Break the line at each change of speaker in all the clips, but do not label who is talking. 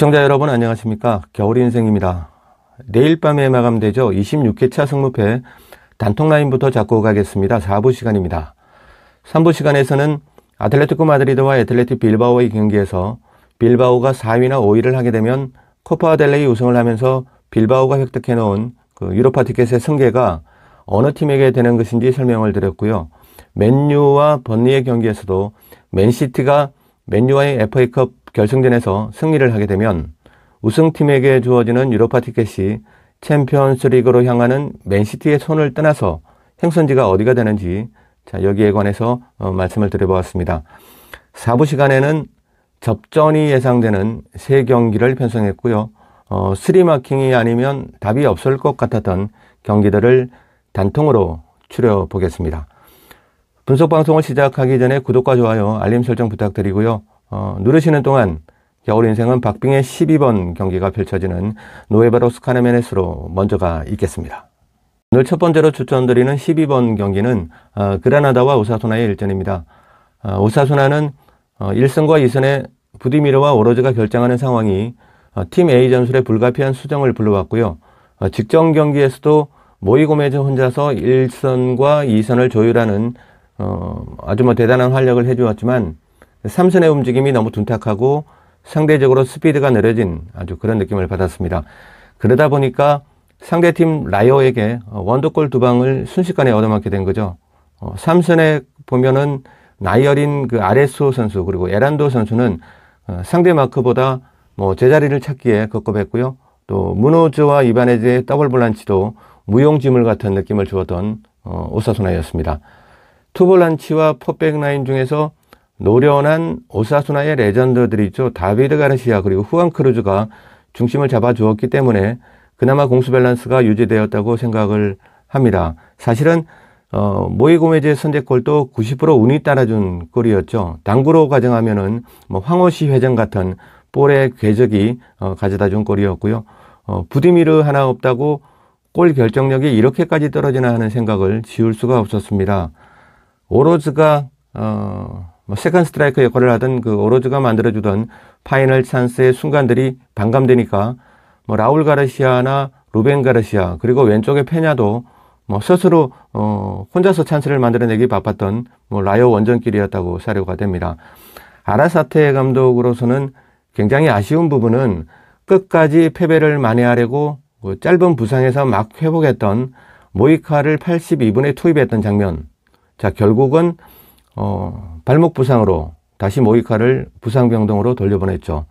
시청자 여러분 안녕하십니까. 겨울인생입니다. 내일 밤에 마감되죠. 26회차 승무패 단통라인부터 잡고 가겠습니다. 4부 시간입니다. 3부 시간에서는 아틀레티코 마드리드와 애틀레틱 빌바오의 경기에서 빌바오가 4위나 5위를 하게 되면 코파 델레이 우승을 하면서 빌바오가 획득해 놓은 유로파 티켓의 승계가 어느 팀에게 되는 것인지 설명을 드렸고요. 맨유와 번리의 경기에서도 맨시티가 맨유와의 FA컵 결승전에서 승리를 하게 되면 우승팀에게 주어지는 유로파 티켓이 챔피언스 리그로 향하는 맨시티의 손을 떠나서 행선지가 어디가 되는지 여기에 관해서 말씀을 드려보았습니다. 4부 시간에는 접전이 예상되는 3경기를 편성했고요. 스리마킹이 아니면 답이 없을 것 같았던 경기들을 단통으로 추려보겠습니다. 분석방송을 시작하기 전에 구독과 좋아요, 알림 설정 부탁드리고요. 누르시는 동안 겨울인생은 박빙의 12번 경기가 펼쳐지는 노에바로스 카르메네스로 먼저가 있겠습니다. 오늘 첫 번째로 추천드리는 12번 경기는 그라나다와 오사수나의 일전입니다. 오사수나는 1승과 2승의 부디미르와 오로즈가 결정하는 상황이 팀 A 전술의 불가피한 수정을 불러왔고요. 직전 경기에서도 모이 고메즈 혼자서 1선과 2선을 조율하는 아주 대단한 활약을 해주었지만 3선의 움직임이 너무 둔탁하고 상대적으로 스피드가 느려진 아주 그런 느낌을 받았습니다. 그러다 보니까 상대팀 라이어에게 원더골 2방을 순식간에 얻어맞게 된 거죠. 3선에 보면은 나이어린 아레소 선수 그리고 에란도 선수는 상대 마크보다 제자리를 찾기에 급급했고요. 또 무노즈와 이바네즈의 더블 볼란치도 무용지물 같은 느낌을 주었던 오사수나였습니다. 투볼란치와 포백 라인 중에서 노련한 오사수나의 레전드들이죠. 다비드 가르시아 그리고 후안 크루즈가 중심을 잡아주었기 때문에 그나마 공수 밸런스가 유지되었다고 생각을 합니다. 사실은 모이 고메즈의 선제골도 90% 운이 따라준 골이었죠. 당구로 가정하면은 황호시 회전 같은 볼의 궤적이 가져다 준 골이었고요. 부디미르 하나 없다고 골 결정력이 이렇게까지 떨어지나 하는 생각을 지울 수가 없었습니다. 오로즈가 세컨 스트라이크 역할을 하던 오로즈가 만들어주던 파이널 찬스의 순간들이 반감되니까 라울 가르시아나 루벤 가르시아 그리고 왼쪽의 페냐도 스스로 혼자서 찬스를 만들어내기 바빴던 라이어 원정길이었다고 사료가 됩니다. 아라사테 감독으로서는 굉장히 아쉬운 부분은 끝까지 패배를 만회하려고 짧은 부상에서 막 회복했던 모이카를 82분에 투입했던 장면. 결국은 발목 부상으로 다시 모이카를 부상병동으로 돌려보냈죠.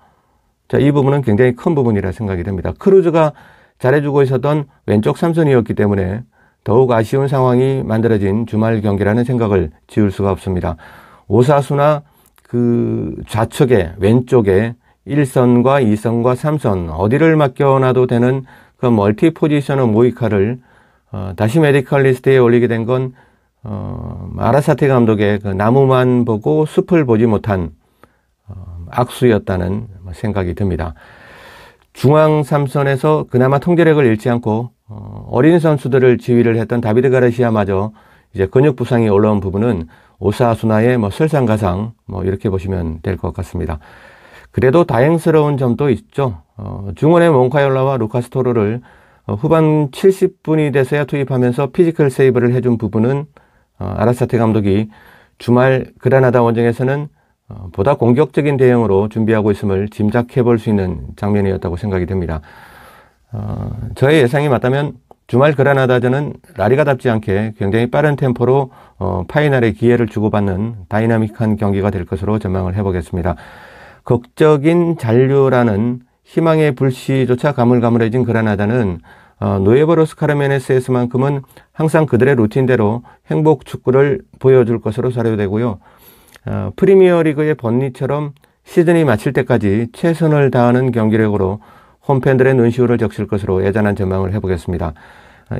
이 부분은 굉장히 큰 부분이라 생각이 됩니다. 크루즈가 잘해주고 있었던 왼쪽 3선이었기 때문에 더욱 아쉬운 상황이 만들어진 주말 경기라는 생각을 지울 수가 없습니다. 오사수나 좌측에 왼쪽에 1선과 2선과 3선 어디를 맡겨놔도 되는 멀티 포지셔너 모이카를 다시 메디컬 리스트에 올리게 된 건 아라사테 감독의 나무만 보고 숲을 보지 못한 악수였다는 생각이 듭니다. 중앙 3선에서 그나마 통제력을 잃지 않고 어린 선수들을 지휘를 했던 다비드 가르시아마저 이제 근육 부상이 올라온 부분은 오사수나의 설상가상 이렇게 보시면 될 것 같습니다. 그래도 다행스러운 점도 있죠. 중원의 몽카열라와 루카스 토로를 후반 70분이 돼서야 투입하면서 피지컬 세이브를 해준 부분은 아라사테 감독이 주말 그라나다 원정에서는 보다 공격적인 대응으로 준비하고 있음을 짐작해 볼 수 있는 장면이었다고 생각이 됩니다. 저의 예상이 맞다면 주말 그라나다전은 라리가답지 않게 굉장히 빠른 템포로 파이널의 기회를 주고받는 다이나믹한 경기가 될 것으로 전망을 해보겠습니다. 극적인 잔류라는 희망의 불씨조차 가물가물해진 그라나다는 노에바로스 카르메네스에서만큼은 항상 그들의 루틴대로 행복 축구를 보여줄 것으로 사료되고요. 프리미어리그의 번리처럼 시즌이 마칠 때까지 최선을 다하는 경기력으로 홈팬들의 눈시울을 적실 것으로 예전한 전망을 해보겠습니다.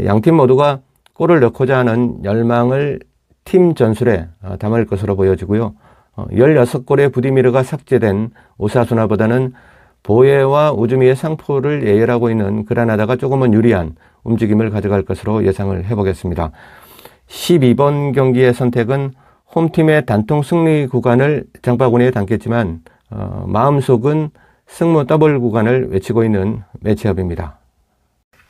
양팀 모두가 골을 넣고자 하는 열망을 팀 전술에 담을 것으로 보여지고요. 16골의 부디미르가 삭제된 오사수나보다는 보예와 우즈미의 상포를 예열하고 있는 그라나다가 조금은 유리한 움직임을 가져갈 것으로 예상을 해보겠습니다. 12번 경기의 선택은 홈팀의 단통 승리 구간을 장바구니에 담겠지만 마음속은 승무 더블 구간을 외치고 있는 매치업입니다.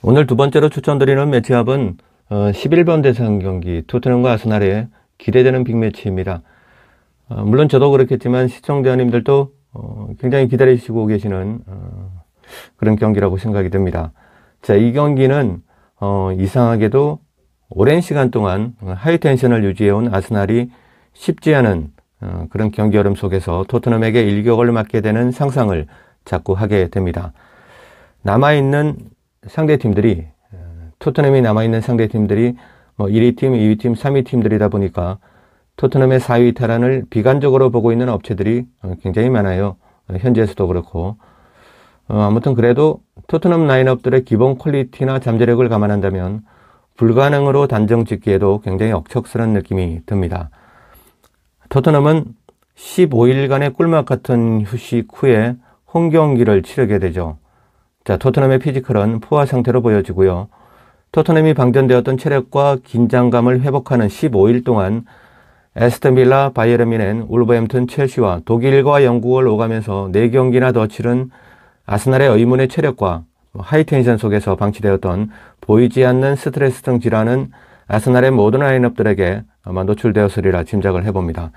오늘 두 번째로 추천드리는 매치업은 11번 대상 경기 토트넘과 아스날의 기대되는 빅매치입니다. 물론 저도 그렇겠지만 시청자님들도 굉장히 기다리시고 계시는 그런 경기라고 생각이 듭니다. 자, 이 경기는 이상하게도 오랜 시간 동안 하이텐션을 유지해온 아스날이 쉽지 않은 그런 경기 흐름 속에서 토트넘에게 일격을 맞게 되는 상상을 자꾸 하게 됩니다. 남아있는 상대팀들이 토트넘이 남아있는 상대팀들이 1위 팀, 2위 팀, 3위 팀들이다 보니까 토트넘의 4위 탈환을 비관적으로 보고 있는 업체들이 굉장히 많아요. 현지에서도 그렇고. 아무튼 그래도 토트넘 라인업들의 기본 퀄리티나 잠재력을 감안한다면 불가능으로 단정 짓기에도 굉장히 억척스러운 느낌이 듭니다. 토트넘은 15일간의 꿀맛 같은 휴식 후에 홈 경기를 치르게 되죠. 자, 토트넘의 피지컬은 포화 상태로 보여지고요. 토트넘이 방전되었던 체력과 긴장감을 회복하는 15일 동안 에스턴 빌라, 바이에른 뮌헨, 울버햄튼, 첼시와 독일과 영국을 오가면서 4경기나 더 치른 아스날의 의문의 체력과 하이텐션 속에서 방치되었던 보이지 않는 스트레스성 질환은 아스날의 모든 라인업들에게 아마 노출되었으리라 짐작을 해봅니다.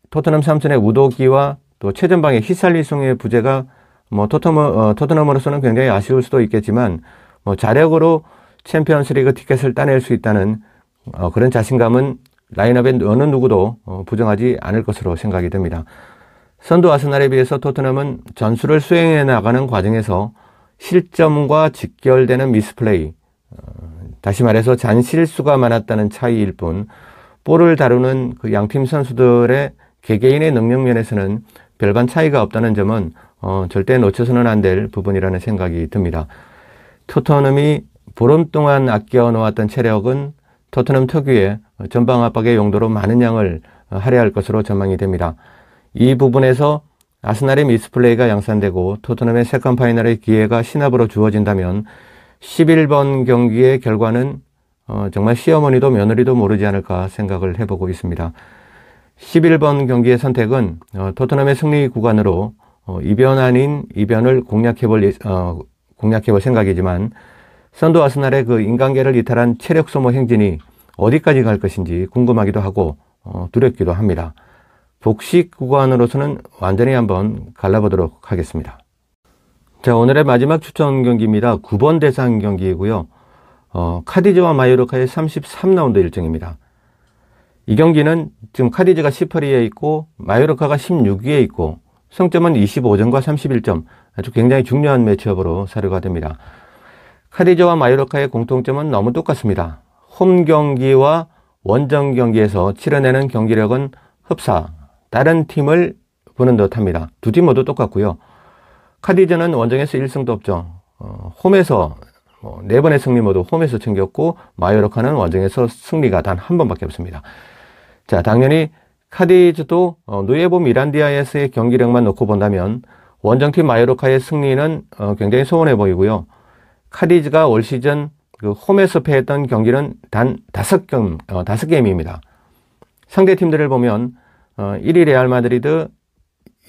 토트넘 삼선의 우도기와 또 최전방의 히살리송의 부재가 토트넘으로서는 굉장히 아쉬울 수도 있겠지만 자력으로 챔피언스리그 티켓을 따낼 수 있다는 그런 자신감은 라인업의 어느 누구도 부정하지 않을 것으로 생각이 됩니다. 선두 아스날에 비해서 토트넘은 전술을 수행해 나가는 과정에서 실점과 직결되는 미스플레이, 다시 말해서 잔실수가 많았다는 차이일 뿐 볼을 다루는 그 양팀 선수들의 개개인의 능력 면에서는 별반 차이가 없다는 점은 절대 놓쳐서는 안 될 부분이라는 생각이 듭니다. 토트넘이 보름 동안 아껴 놓았던 체력은 토트넘 특유의 전방 압박의 용도로 많은 양을 할애할 것으로 전망이 됩니다. 이 부분에서 아스날의 미스플레이가 양산되고 토트넘의 세컨 파이널의 기회가 시나브로 주어진다면 11번 경기의 결과는 정말 시어머니도 며느리도 모르지 않을까 생각을 해보고 있습니다. 11번 경기의 선택은 토트넘의 승리 구간으로 이변 아닌 이변을 공략해볼 생각이지만 선두 아스날의 그 인간계를 이탈한 체력 소모 행진이 어디까지 갈 것인지 궁금하기도 하고 두렵기도 합니다. 복식 구간으로서는 완전히 한번 갈라보도록 하겠습니다. 자, 오늘의 마지막 추천 경기입니다. 9번 대상 경기이고요. 카디즈와 마요르카의 33라운드 일정입니다. 이 경기는 지금 카디즈가 18위에 있고 마요르카가 16위에 있고 승점은 25점과 31점, 아주 굉장히 중요한 매치업으로 사료가 됩니다. 카디즈와 마요르카의 공통점은 너무 똑같습니다. 홈 경기와 원정 경기에서 치러내는 경기력은 흡사, 다른 팀을 보는 듯합니다. 두 팀 모두 똑같고요. 카디즈는 원정에서 1승도 없죠. 홈에서 4번의 승리 모두 홈에서 챙겼고 마요르카는 원정에서 승리가 단 한 번밖에 없습니다. 자, 당연히 카디즈도 누에보 미란디아에서의 경기력만 놓고 본다면 원정팀 마요르카의 승리는 굉장히 소원해 보이고요. 카디즈가 올 시즌 그 홈에서 패했던 경기는 단 5게임입니다. 상대 팀들을 보면 1위 레알 마드리드,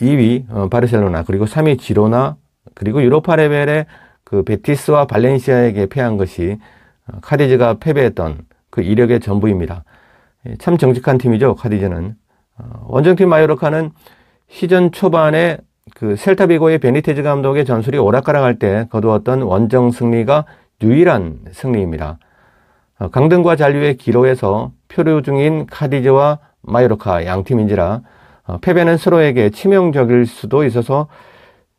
2위 바르셀로나, 그리고 3위 지로나, 그리고 유로파 레벨의 그 베티스와 발렌시아에게 패한 것이 카디즈가 패배했던 그 이력의 전부입니다. 참 정직한 팀이죠, 카디즈는. 원정팀 마요르카는 시즌 초반에 그 셀타비고의 베니테즈 감독의 전술이 오락가락할 때 거두었던 원정 승리가 유일한 승리입니다. 강등과 잔류의 기로에서 표류 중인 카디즈와 마요르카 양팀인지라 패배는 서로에게 치명적일 수도 있어서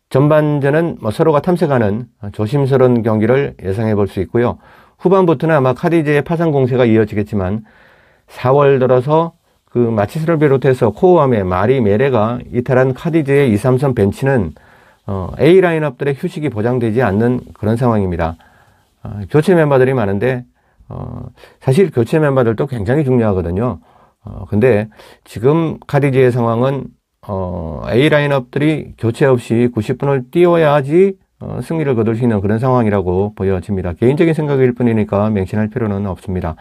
전반전은 서로가 탐색하는 조심스러운 경기를 예상해 볼 수 있고요. 후반부터는 아마 카디즈의 파상 공세가 이어지겠지만 4월 들어서 그 마치스를 비롯해서 코우암의 마리 메레가 이탈한 카디즈의 2, 3선 벤치는 A 라인업들의 휴식이 보장되지 않는 그런 상황입니다. 교체 멤버들이 많은데 사실 교체 멤버들도 굉장히 중요하거든요. 근데 지금 카디즈의 상황은 A 라인업들이 교체 없이 90분을 뛰어야지 승리를 거둘 수 있는 그런 상황이라고 보여집니다. 개인적인 생각일 뿐이니까 맹신할 필요는 없습니다.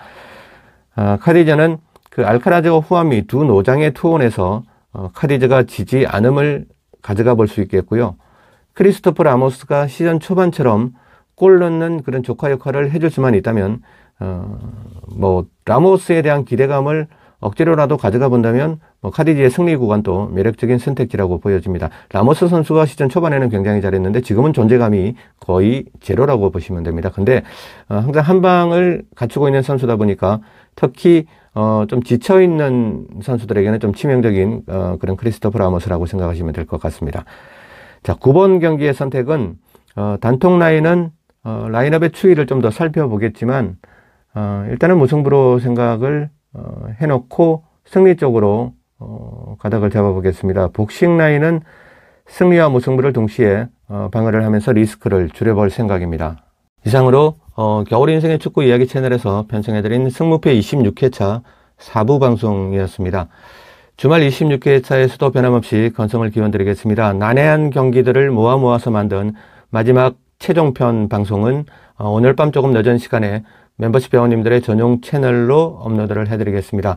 카디즈는 그 알카라즈와 후암이 두 노장의 투혼에서 카디즈가 지지 않음을 가져가 볼 수 있겠고요. 크리스토퍼 라모스가 시즌 초반처럼 골 넣는 그런 조카 역할을 해줄 수만 있다면 라모스에 대한 기대감을 억지로라도 가져가 본다면 카디지의 승리 구간도 매력적인 선택지라고 보여집니다. 라모스 선수가 시즌 초반에는 굉장히 잘했는데 지금은 존재감이 거의 제로라고 보시면 됩니다. 근데 항상 한 방을 갖추고 있는 선수다 보니까 특히 좀 지쳐있는 선수들에게는 좀 치명적인 그런 크리스토퍼 라모스라고 생각하시면 될 것 같습니다. 자, 9번 경기의 선택은 단통 라인은 라인업의 추이를 좀 더 살펴보겠지만 일단은 무승부로 생각을 해놓고 승리 쪽으로 가닥을 잡아보겠습니다. 복싱 라인은 승리와 무승부를 동시에 방어를 하면서 리스크를 줄여볼 생각입니다. 이상으로 겨울 인생의 축구 이야기 채널에서 편성해드린 승무패 26회차 4부 방송이었습니다. 주말 26회차에서도 변함없이 건성을 기원드리겠습니다. 난해한 경기들을 모아서 만든 마지막 최종편 방송은 오늘 밤 조금 늦은 시간에 멤버십 회원님들의 전용 채널로 업로드를 해드리겠습니다.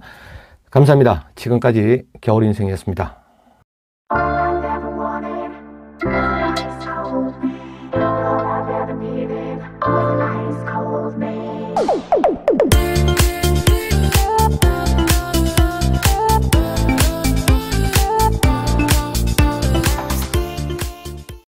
감사합니다. 지금까지 겨울인생이었습니다.